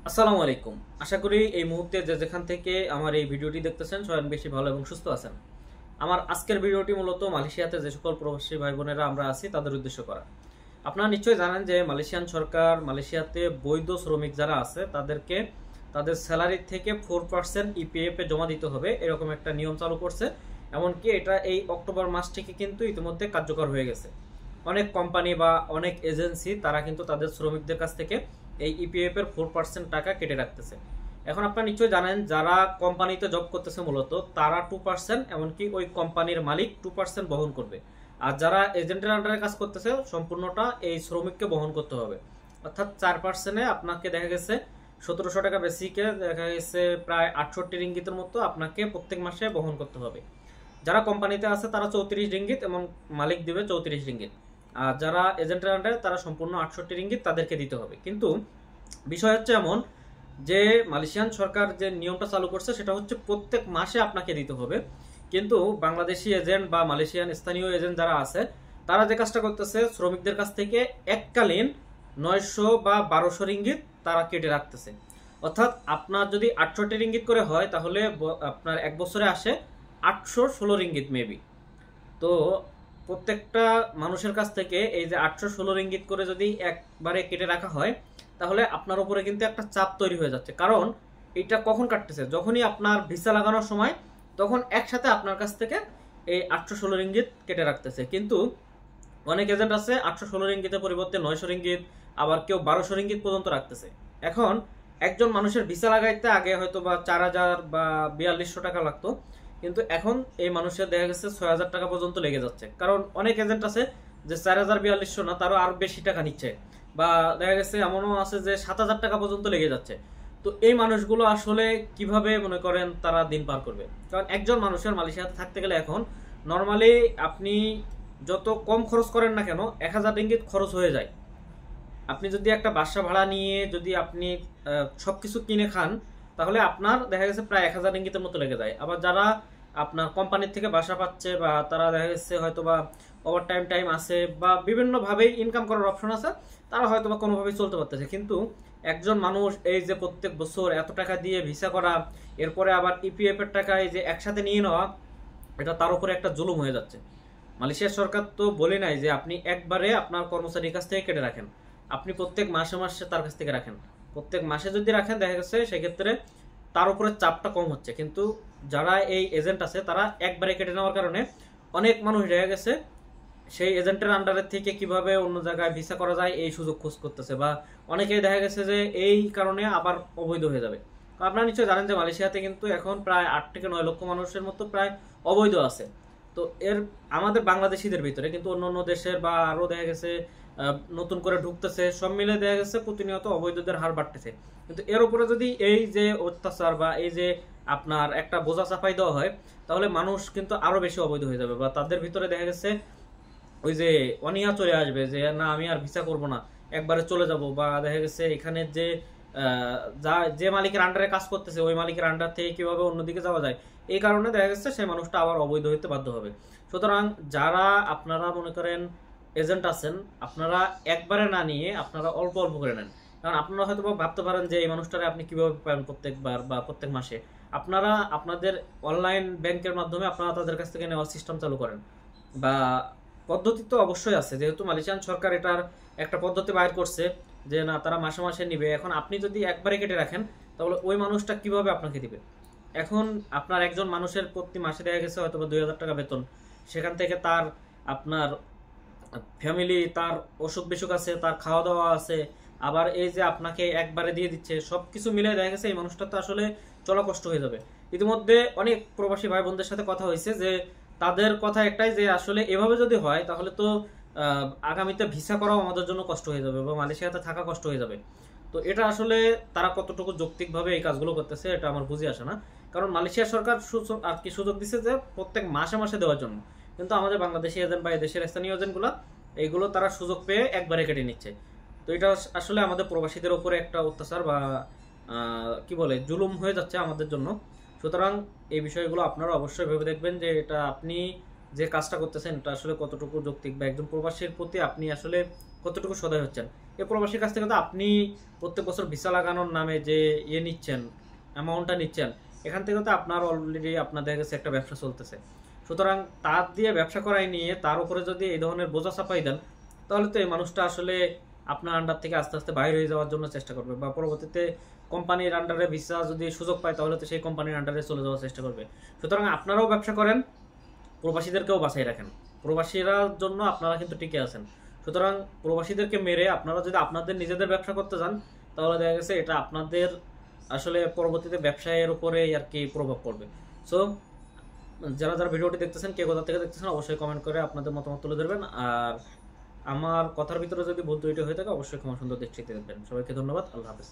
আসসালামু আলাইকুম। আশা করি এই মুহূর্তে যে যেখান থেকে আমার এই ভিডিওটি দেখতেছেন সবাই বেশি ভালো এবং সুস্থ আছেন। আমার আজকের ভিডিওটি মূলত মালয়েশিয়াতে যে সকল প্রবাসী ভাই বোনেরা আমরা আছি তাদের উদ্দেশ্য করা। আপনারা নিশ্চয়ই জানেন যে মালয়েশিয়ান সরকার মালয়েশিয়াতে বৈধ শ্রমিক যারা আছে তাদেরকে তাদের স্যালারি থেকে 4% ইপিএফ এ জমা দিতে হবে, এরকম একটা নিয়ম চালু করছে। এমনকি এটা এই অক্টোবর মাস থেকে কিন্তু ইতিমধ্যে কার্যকর হয়ে গেছে। অনেক কোম্পানি বা অনেক এজেন্সি তারা কিন্তু তাদের শ্রমিকদের কাছ থেকে এই ইপিএফ এর 4% টাকা কেটে রাখতেছে। এখন আপনারা নিশ্চয়ই জানেন যারা কোম্পানিতে জব করতেছে মূলত তারা 2%, এমনকি ওই কোম্পানির মালিক 2% বহন করবে। আর যারা এজেন্টের আন্ডারে কাজ করতেছে সম্পূর্ণটা এই শ্রমিককে বহন করতে হবে। অর্থাৎ 4%-এ আপনাকে দেখা গেছে 1700 টাকা বেসিকে দেখা গেছে প্রায় 68 রিঙ্গিতের মতো আপনাকে প্রত্যেক মাসে বহন করতে হবে। যারা কোম্পানিতে আছে তারা 34 রিঙ্গিত এবং মালিক দিবে 34 রিঙ্গিত। আর যারা এজেন্টের আন্ডারে তারা সম্পূর্ণ 68 রিঙ্গিত তাদেরকে দিতে হবে। কিন্তু বিষয় হচ্ছে এমন যে মালয়েশিয়ান সরকার যে নিয়মটা চালু করছে সেটা হচ্ছে প্রত্যেক মাসে আপনাকে দিতে হবে। কিন্তু বাংলাদেশি এজেন্ট বা মালয়েশিয়ান স্থানীয় এজেন্ট যারা আছে তারা যে কাজটা করতেছে শ্রমিকদের কাছ থেকে এককালীন 900 বা 1200 রিঙ্গিত তারা কেটে রাখতেছে। অর্থাৎ আপনার যদি 68 রিঙ্গিত করে হয় তাহলে আপনার এক বছরে আসে 816 রিঙ্গিত মেবি। তো প্রত্যেকটা মানুষের কাছ থেকে এই যে 816 রিঙ্গিত করে যদি একবারে কেটে রাখা হয় তাহলে আপনার উপরে কিন্তু একটা চাপ তৈরি হয়ে যাচ্ছে। কারণ এটা কখন কাটতেছে, যখনই আপনার ভিসা লাগানোর সময় তখন একসাথে আপনার কাছ থেকে এই 816 রিঙ্গিত কেটে রাখতেছে। কিন্তু অনেক এজেন্ট আছে 816 রিঙ্গিতের পরিবর্তে 900 রিঙ্গিত, আবার কেউ 1200 রিঙ্গিত পর্যন্ত রাখতেছে। এখন একজন মানুষের ভিসা লাগাইতে আগে হয়তো বা 4000 বা 4200 টাকা লাগতো, কিন্তু এখন এই মানুষের দেখা গেছে 6000 টাকা পর্যন্ত লেগে যাচ্ছে। কারণ অনেক এজেন্ট আছে যে 4000 4200 না, তারও আরো বেশি টাকা নিচ্ছে, বা দেখা গেছে এমনও আছে যে 7000 টাকা পর্যন্ত লেগে যাচ্ছে। তো এই মানুষগুলো আসলে কিভাবে মনে করেন তারা দিন পার করবে? কারণ একজন মানুষের মালয়েশিয়াতে থাকতে গেলে এখন নর্মালি আপনি যত কম খরচ করেন না কেন 1000 রিঙ্গিত খরচ হয়ে যায়। আপনি যদি একটা বাসা ভাড়া নিয়ে যদি আপনি সবকিছু কিনে খান তাহলে আপনার দেখা গেছে প্রায় 1000 রিঙ্গিতের মতো লেগে যায়। আবার যারা আপনার কোম্পানির থেকে বাসা পাচ্ছে বা তারা দেখা গেছে হয়তো বা ওভার টাইম টাইম আছে বা বিভিন্নভাবেই ইনকাম করার অপশন আছে, তারা হয়তো বা কোনোভাবেই চলতে পারতেছে। কিন্তু একজন মানুষ এই যে প্রত্যেক বছর এত টাকা দিয়ে ভিসা করা, এরপরে আবার ইপিএফ এর টাকা এই যে একসাথে নিয়ে নেওয়া, এটা তার উপরে একটা জুলুম হয়ে যাচ্ছে। মালয়েশিয়ার সরকার তো বলে নাই যে আপনি একবারে আপনার কর্মচারীর কাছ থেকে কেটে রাখেন, আপনি প্রত্যেক মাসে মাসে তার কাছ থেকে রাখেন। প্রত্যেক মাসে যদি রাখেন দেখা গেছে সেক্ষেত্রে তার উপরে চাপটা কম হচ্ছে। কিন্তু যারা এই এজেন্ট আছে তারা একবারে কেটে নেওয়ার কারণে অনেক মানুষ দেখা গেছে সেই এজেন্টের আন্ডারের থেকে কিভাবে অন্য জায়গায় ভিসা করা যায় এই সুযোগ খোঁজ করতেছে, বা অনেকেই দেখা গেছে যে এই কারণে আবার অবৈধ হয়ে যাবে। আপনারা নিশ্চয়ই জানেন যে মালয়েশিয়াতে কিন্তু এখন প্রায় 8 থেকে 9 লক্ষ মানুষের মতো প্রায় অবৈধ আছে। তো এর আমাদের বাংলাদেশিদের ভিতরে কিন্তু অন্য অন্য দেশের বা আরো দেখা গেছে নতুন করে ঢুকতেছে, সব মিলে দেখা গেছে প্রতিনিয়ত অবৈধদের হার বাড়তেছে। কিন্তু এর উপরে যদি এই যে অত্যাচার বা এই যে আপনার একটা বোঝা চাপাই দেওয়া হয় তাহলে মানুষ কিন্তু আরো বেশি অবৈধ হয়ে যাবে, বা তাদের ভিতরে দেখা গেছে ওই যে অনীহা চলে আসবে যে না আমি আর ভিসা করব না, একবারে চলে যাব। বা দেখা গেছে এখানে যে যা যে মালিকের আন্ডারে কাজ করতেছে ওই মালিকের আন্ডার থেকে কিভাবে অন্যদিকে যাওয়া যায়, এই কারণে দেখা গেছে সেই মানুষটা আবার অবৈধ হইতে বাধ্য হবে। সুতরাং যারা আপনারা মনে করেন এজেন্ট আছেন আপনারা একবারে না নিয়ে আপনারা অল্প অল্প করে নেন। কারণ আপনারা হয়তো ভাবতে পারেন যে এই মানুষটারে আপনি কিভাবে পাবেন প্রত্যেকবার বা প্রত্যেক মাসে। আপনারা আপনাদের অনলাইন ব্যাংকের মাধ্যমে আপনারা তাদের কাছ থেকে নেওয়ার সিস্টেম চালু করেন, বা পদ্ধতি তো অবশ্যই আছে, যেহেতু মালয়েশিয়ান সরকার এটার একটা পদ্ধতি বাইর করছে যে না তারা মাসে মাসে নিবে। এখন আপনি যদি একবারে কেটে রাখেন তাহলে ওই মানুষটা কিভাবে আপনাকে দিবে? এখন আপনার একজন মানুষের প্রতি মাসে দেখা গেছে হয়তো বা 2000 টাকা বেতন, সেখান থেকে তার আপনার ফ্যামিলি, তার অসুখ বিসুখ আছে, তার খাওয়া দাওয়া আছে, আবার এই যে আপনাকে একবারে দিয়ে দিচ্ছে, সবকিছু মিলে দেখা গেছে এই মানুষটা তো আসলে চলা কষ্ট হয়ে যাবে। ইতিমধ্যে অনেক প্রবাসী ভাই বোনদের সাথে কথা হয়েছে যে তাদের কথা একটাই যে আসলে এভাবে যদি হয় তাহলে তো আগামীতে ভিসা করাও আমাদের জন্য কষ্ট হয়ে যাবে বা মালয়েশিয়াতে থাকা কষ্ট হয়ে যাবে। তো এটা আসলে তারা কতটুকু যৌক্তিকভাবে এই কাজগুলো করতেছে এটা আমার বুঝে আসে না। কারণ মালয়েশিয়া সরকার আর কি সুযোগ দিচ্ছে যে প্রত্যেক মাসে মাসে দেওয়ার জন্য, কিন্তু আমাদের বাংলাদেশি এজেন্ট বা দেশের স্থানীয় এজেন্টগুলো এইগুলো তারা সুযোগ পেয়ে একবারে কেটে নিচ্ছে। তো এটা আসলে আমাদের প্রবাসীদের উপরে একটা অত্যাচার বা কি বলে জুলুম হয়ে যাচ্ছে আমাদের জন্য। সুতরাং এই বিষয়গুলো আপনারা অবশ্যই ভেবে দেখবেন যে এটা আপনি যে কাজটা করতেছেন এটা আসলে কতটুকু যৌক্তিক, বা একজন প্রবাসীর প্রতি আপনি আসলে কতটুকু সদয় হচ্ছেন। এই প্রবাসীর কাছ থেকে তো আপনি প্রত্যেক বছর ভিসা লাগানোর নামে যে নিচ্ছেন, অ্যামাউন্টটা নিচ্ছেন, এখান থেকে তো আপনার অলরেডি আপনার দেখা গেছে একটা ব্যবসা চলতেছে। সুতরাং তার দিয়ে ব্যবসা করাই নিয়ে তার উপরে যদি এই ধরনের বোঝা চাপাই দেন, তাহলে তো এই মানুষটা আসলে আপনার আন্ডার থেকে আস্তে আস্তে বাইরে হয়ে যাওয়ার জন্য চেষ্টা করবে, বা পরবর্তীতে কোম্পানির আন্ডারে ভিসা যদি সুযোগ পায় তাহলে তো সেই কোম্পানির আন্ডারে চলে যাওয়ার চেষ্টা করবে। সুতরাং আপনারাও ব্যবসা করেন, প্রবাসীদেরকেও বাঁচাই রাখেন। প্রবাসীরা জন্য আপনারা কিন্তু টিকে আছেন। সুতরাং প্রবাসীদেরকে মেরে আপনারা যদি আপনাদের নিজেদের ব্যবসা করতে যান, তাহলে দেখা গেছে এটা আপনাদের আসলে পরবর্তীতে ব্যবসায়ের উপরে আর কি প্রভাব পড়বে। সো যারা যারা ভিডিওটি দেখতেছেন, কে কোথা থেকে দেখতেছেন, অবশ্যই কমেন্ট করে আপনাদের মতামত তুলে ধরবেন। আর আমার কথার ভিতরে যদি ভুল ত্রুটি হয়ে থাকে অবশ্যই ক্ষমা সুন্দর দৃষ্টিতে দেখবেন। সবাইকে ধন্যবাদ। আল্লাহ হাফেজ।